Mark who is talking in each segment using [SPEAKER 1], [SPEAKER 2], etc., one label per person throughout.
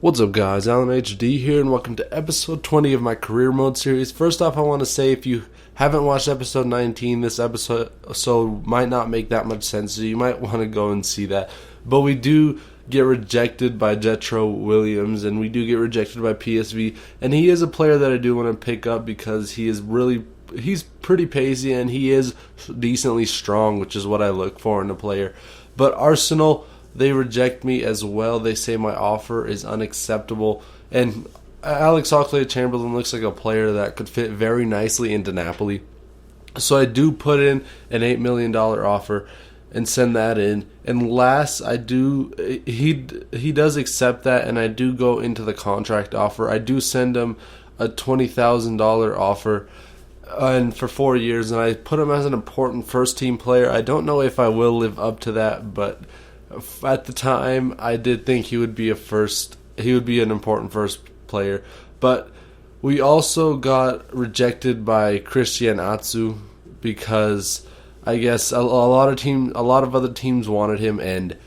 [SPEAKER 1] What's up guys, Alan HD here and welcome to episode 20 of my career mode series. First off, I want to say if you haven't watched episode 19, this episode might not make that much sense, so you might want to go and see that. But we do get rejected by Jetro Williams and we do get rejected by PSV, and he is a player that I do want to pick up because he's pretty pacey and he is decently strong, which is what I look for in a player. But Arsenal, they reject me as well. They say my offer is unacceptable. And Alex Oxlade-Chamberlain looks like a player that could fit very nicely into Napoli. So I do put in an $8 million offer and send that in. And last, he does accept that, and I do go into the contract offer. I do send him a $20,000 offer and for 4 years, and I put him as an important first-team player. I don't know if I will live up to that, but at the time, I did think he would be an important first player. But we also got rejected by Christian Atsu because I guess a lot of other teams wanted him, and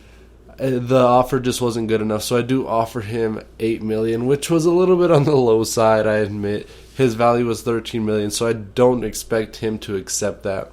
[SPEAKER 1] the offer just wasn't good enough. So I do offer him $8 million, which was a little bit on the low side, I admit. His value was $13 million, so I don't expect him to accept that.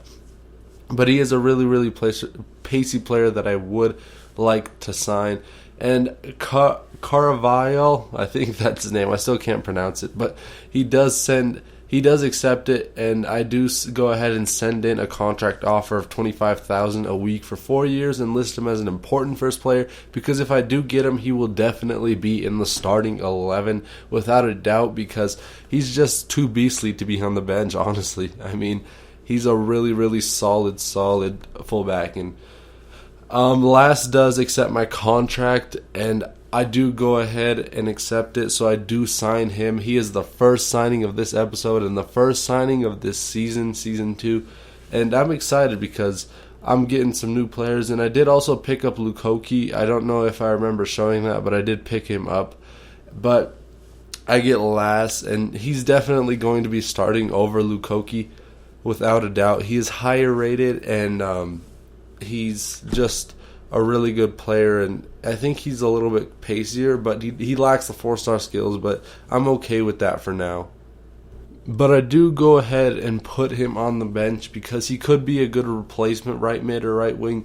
[SPEAKER 1] But he is a really, really pacey player that I would like to sign. And Carvalho, I think that's his name, I still can't pronounce it, but he does accept it, and I do go ahead and send in a contract offer of $25,000 a week for 4 years and list him as an important first player, because if I do get him, he will definitely be in the starting 11 without a doubt, because he's just too beastly to be on the bench, honestly. I mean, he's a really, really solid fullback. And Last does accept my contract, and I do go ahead and accept it, so I do sign him. He is the first signing of this episode and the first signing of this season 2, and I'm excited because I'm getting some new players. And I did also pick up Lukoki. I don't know if I remember showing that, but I did pick him up. But I get Last, and he's definitely going to be starting over Lukoki without a doubt. He is higher rated, and he's just a really good player, and I think he's a little bit pacier, but he lacks the 4-star skills, but I'm okay with that for now. But I do go ahead and put him on the bench because he could be a good replacement right mid or right wing,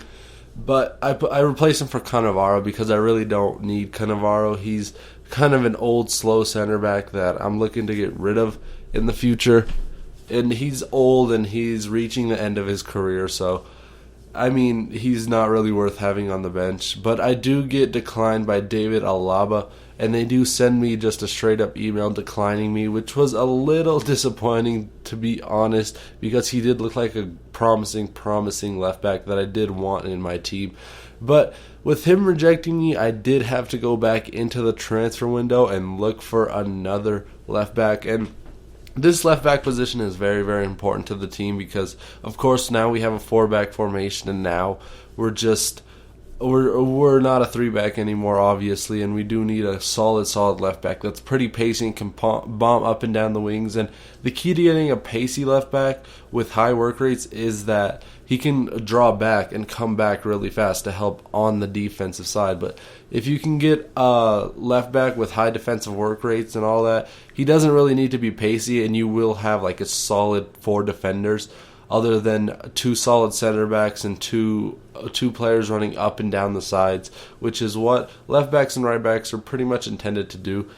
[SPEAKER 1] but I replace him for Cannavaro because I really don't need Cannavaro. He's kind of an old, slow center back that I'm looking to get rid of in the future, and he's old and he's reaching the end of his career, so I mean, he's not really worth having on the bench. But I do get declined by David Alaba, and they do send me just a straight-up email declining me, which was a little disappointing, to be honest, because he did look like a promising left back that I did want in my team. But with him rejecting me, I did have to go back into the transfer window and look for another left back, and this left back position is very, very important to the team because, of course, now we have a 4-back formation, and now we're not a 3-back anymore, obviously, and we do need a solid left back that's pretty pacey and can bomb up and down the wings. And the key to getting a pacey left back with high work rates is that he can draw back and come back really fast to help on the defensive side. But if you can get a left back with high defensive work rates and all that, he doesn't really need to be pacey, and you will have like a solid 4 defenders other than 2 solid center backs and two players running up and down the sides, which is what left backs and right backs are pretty much intended to do.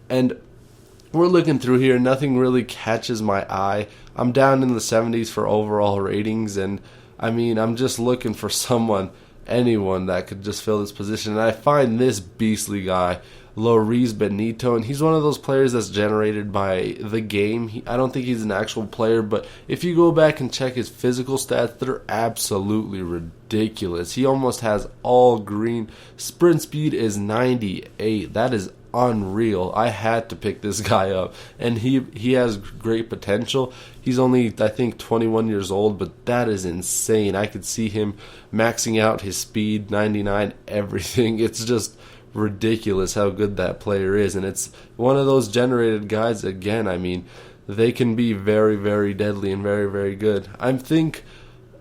[SPEAKER 1] And we're looking through here, nothing really catches my eye. I'm down in the 70s for overall ratings, and I mean, I'm just looking for anyone that could just fill this position. And I find this beastly guy, Loris Benito, and he's one of those players that's generated by the game. I don't think he's an actual player, but if you go back and check his physical stats, they're absolutely ridiculous. He almost has all green. Sprint speed is 98. That is unreal. I had to pick this guy up, and he has great potential. He's only, I think, 21 years old, but that is insane. I could see him maxing out his speed, 99, everything. It's just ridiculous how good that player is, and it's one of those generated guys. Again, I mean, they can be very, very deadly and very, very good. I think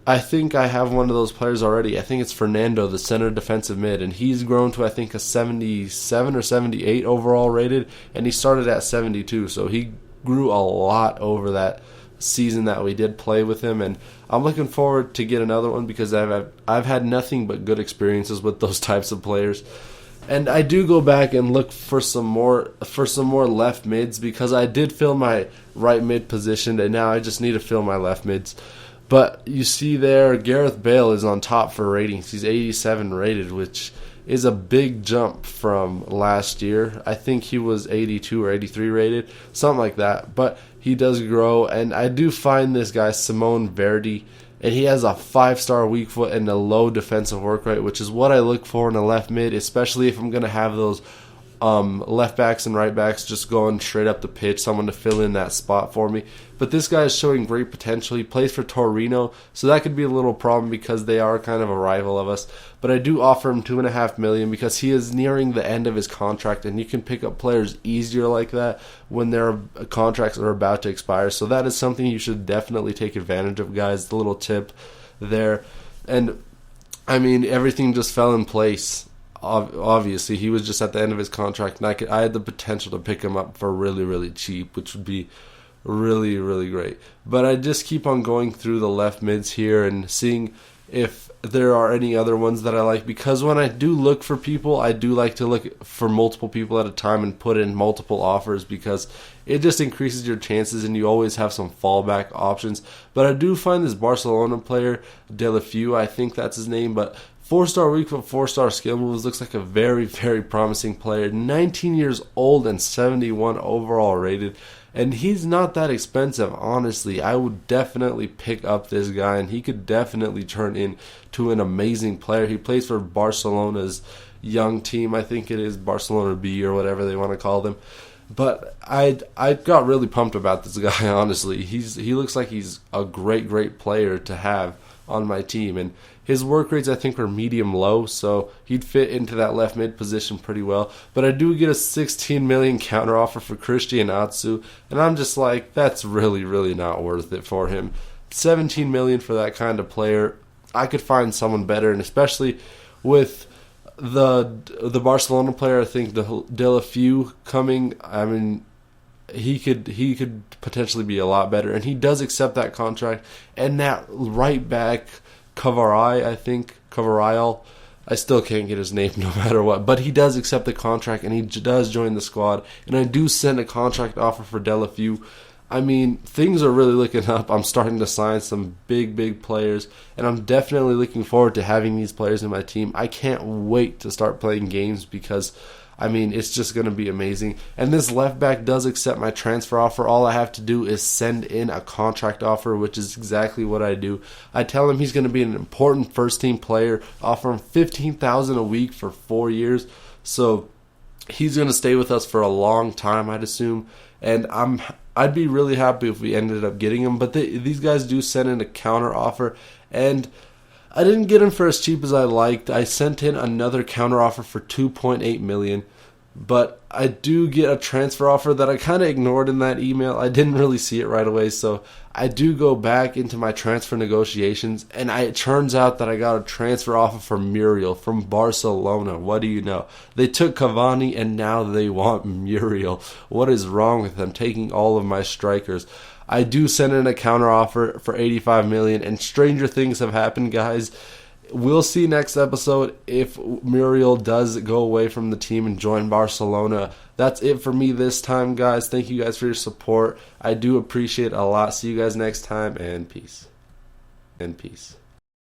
[SPEAKER 1] I think I have one of those players already. I think it's Fernando, the center defensive mid, and he's grown to, I think, a 77 or 78 overall rated, and he started at 72, so he grew a lot over that season that we did play with him, and I'm looking forward to get another one because I've had nothing but good experiences with those types of players. And I do go back and look for some more left mids because I did fill my right mid position, and now I just need to fill my left mids. But you see there, Gareth Bale is on top for ratings. He's 87 rated, which is a big jump from last year. I think he was 82 or 83 rated, something like that. But he does grow, and I do find this guy, Simone Verdi, and he has a 5-star weak foot and a low defensive work rate, which is what I look for in a left mid, especially if I'm going to have those left backs and right backs just going straight up the pitch, someone to fill in that spot for me. But this guy is showing great potential. He plays for Torino, so that could be a little problem because they are kind of a rival of us. But I do offer him $2.5 million because he is nearing the end of his contract, and you can pick up players easier like that when their contracts are about to expire. So that is something you should definitely take advantage of, guys. The little tip there. And I mean, everything just fell in place. Obviously, he was just at the end of his contract, and I had the potential to pick him up for really, really cheap, which would be really, really great. But I just keep on going through the left mids here and seeing if there are any other ones that I like, because when I do look for people, I do like to look for multiple people at a time and put in multiple offers because it just increases your chances and you always have some fallback options. But I do find this Barcelona player, Delafeu, I think that's his name, but 4-star weak foot, 4-star skill moves, looks like a very, very promising player. 19 years old and 71 overall rated. And he's not that expensive, honestly. I would definitely pick up this guy, and he could definitely turn into an amazing player. He plays for Barcelona's young team. I think it is Barcelona B or whatever they want to call them. But I got really pumped about this guy, honestly. He looks like he's a great, great player to have on my team. And his work rates, I think, are medium-low, so he'd fit into that left mid position pretty well. But I do get a $16 million counteroffer for Christian Atsu, and I'm just like, that's really, really not worth it for him. $17 million for that kind of player, I could find someone better, and especially with the Barcelona player, I think Delafeu coming, I mean, he could potentially be a lot better, and he does accept that contract. And that right back, Cavaral, I still can't get his name no matter what, but he does accept the contract and he does join the squad, and I do send a contract offer for Delafeu. I mean, things are really looking up. I'm starting to sign some big, big players, and I'm definitely looking forward to having these players in my team. I can't wait to start playing games because, I mean, it's just going to be amazing. And this left back does accept my transfer offer. All I have to do is send in a contract offer, which is exactly what I do. I tell him he's going to be an important first-team player, offer him $15,000 a week for 4 years. So he's going to stay with us for a long time, I'd assume. And I'd be really happy if we ended up getting him. But these guys do send in a counter offer, and I didn't get him for as cheap as I liked. I sent in another counter offer for $2.8 million, but I do get a transfer offer that I kind of ignored in that email. I didn't really see it right away, so I do go back into my transfer negotiations, and it turns out that I got a transfer offer for Muriel from Barcelona. What do you know? They took Cavani, and now they want Muriel. What is wrong with them taking all of my strikers? I do send in a counter offer for $85 million, and stranger things have happened, guys. We'll see next episode if Muriel does go away from the team and join Barcelona. That's it for me this time, guys. Thank you guys for your support. I do appreciate it a lot. See you guys next time, and peace. And peace.